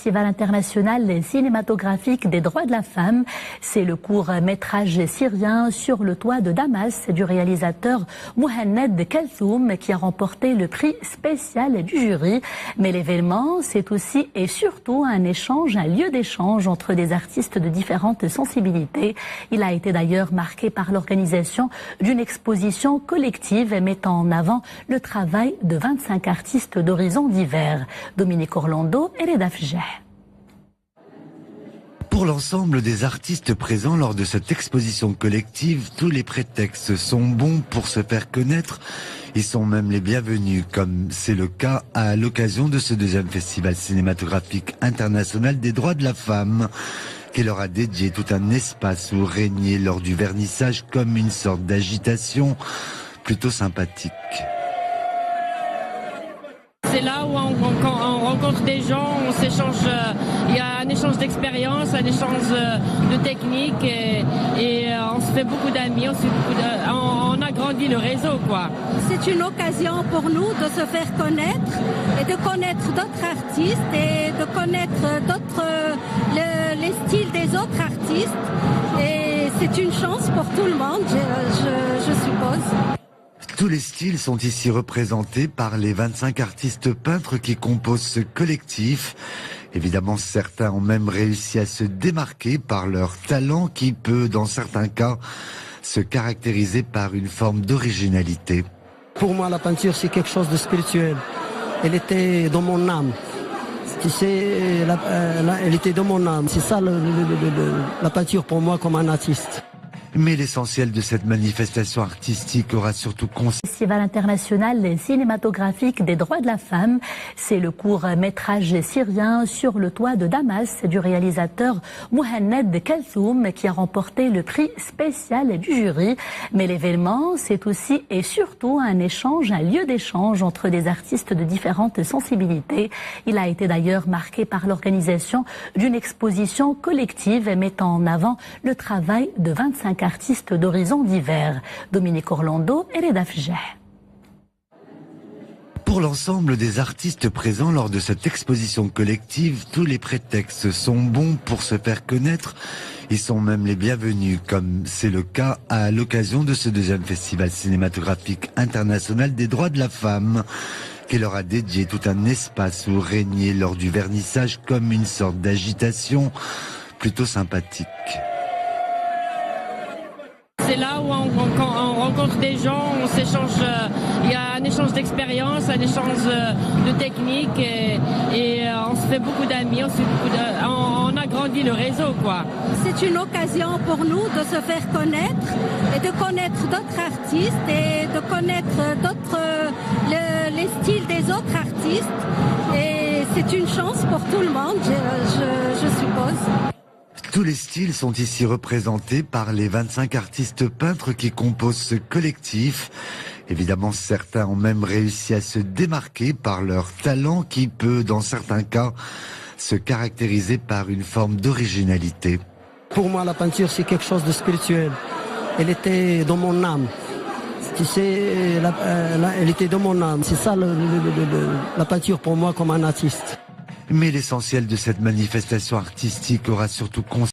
Festival international cinématographique des droits de la femme. C'est le court-métrage syrien Sur le toit de Damas du réalisateur Mohamed Kalthoum qui a remporté le prix spécial du jury. Mais l'événement, c'est aussi et surtout un lieu d'échange entre des artistes de différentes sensibilités. Il a été d'ailleurs marqué par l'organisation d'une exposition collective mettant en avant le travail de 25 artistes d'horizons divers. Dominique Orlando et Reda Fjeh. Pour l'ensemble des artistes présents lors de cette exposition collective, tous les prétextes sont bons pour se faire connaître. Ils sont même les bienvenus, comme c'est le cas à l'occasion de ce deuxième festival cinématographique international des droits de la femme, qui leur a dédié tout un espace où régner lors du vernissage comme une sorte d'agitation plutôt sympathique. C'est là où on rencontre des gens, on s'échange, il y a un échange d'expérience, un échange de techniques et on se fait beaucoup d'amis, on agrandit le réseau, quoi. C'est une occasion pour nous de se faire connaître et de connaître d'autres artistes et de connaître les styles des autres artistes. Et c'est une chance pour tout le monde, je suppose. Tous les styles sont ici représentés par les 25 artistes peintres qui composent ce collectif. Évidemment, certains ont même réussi à se démarquer par leur talent qui peut, dans certains cas, se caractériser par une forme d'originalité. Pour moi, la peinture, c'est quelque chose de spirituel. Elle était dans mon âme. Tu sais, elle était dans mon âme. C'est ça la peinture pour moi comme un artiste. Mais l'essentiel de cette manifestation artistique aura surtout consisté. Festival international cinématographique des droits de la femme, c'est le court-métrage syrien Sur le toit de Damas du réalisateur Mohamed Kalthoum qui a remporté le prix spécial du jury. Mais l'événement, c'est aussi et surtout un lieu d'échange entre des artistes de différentes sensibilités. Il a été d'ailleurs marqué par l'organisation d'une exposition collective mettant en avant le travail de 25 artistes d'horizons divers. Dominique Orlando et Reda Fjeh. Pour l'ensemble des artistes présents lors de cette exposition collective, tous les prétextes sont bons pour se faire connaître. Ils sont même les bienvenus, comme c'est le cas à l'occasion de ce deuxième festival cinématographique international des droits de la femme, qui leur a dédié tout un espace où régner lors du vernissage comme une sorte d'agitation plutôt sympathique. C'est là où on rencontre des gens, on s'échange, il y a un échange d'expérience, un échange de techniques et on se fait beaucoup d'amis, on agrandit le réseau, quoi. C'est une occasion pour nous de se faire connaître et de connaître d'autres artistes et de connaître les styles des autres artistes. Et c'est une chance pour tout le monde, je suppose. Tous les styles sont ici représentés par les 25 artistes peintres qui composent ce collectif. Évidemment, certains ont même réussi à se démarquer par leur talent qui peut, dans certains cas, se caractériser par une forme d'originalité. Pour moi, la peinture, c'est quelque chose de spirituel. Elle était dans mon âme. Tu sais, elle était dans mon âme. C'est ça la peinture pour moi comme un artiste. Mais l'essentiel de cette manifestation artistique aura surtout consisté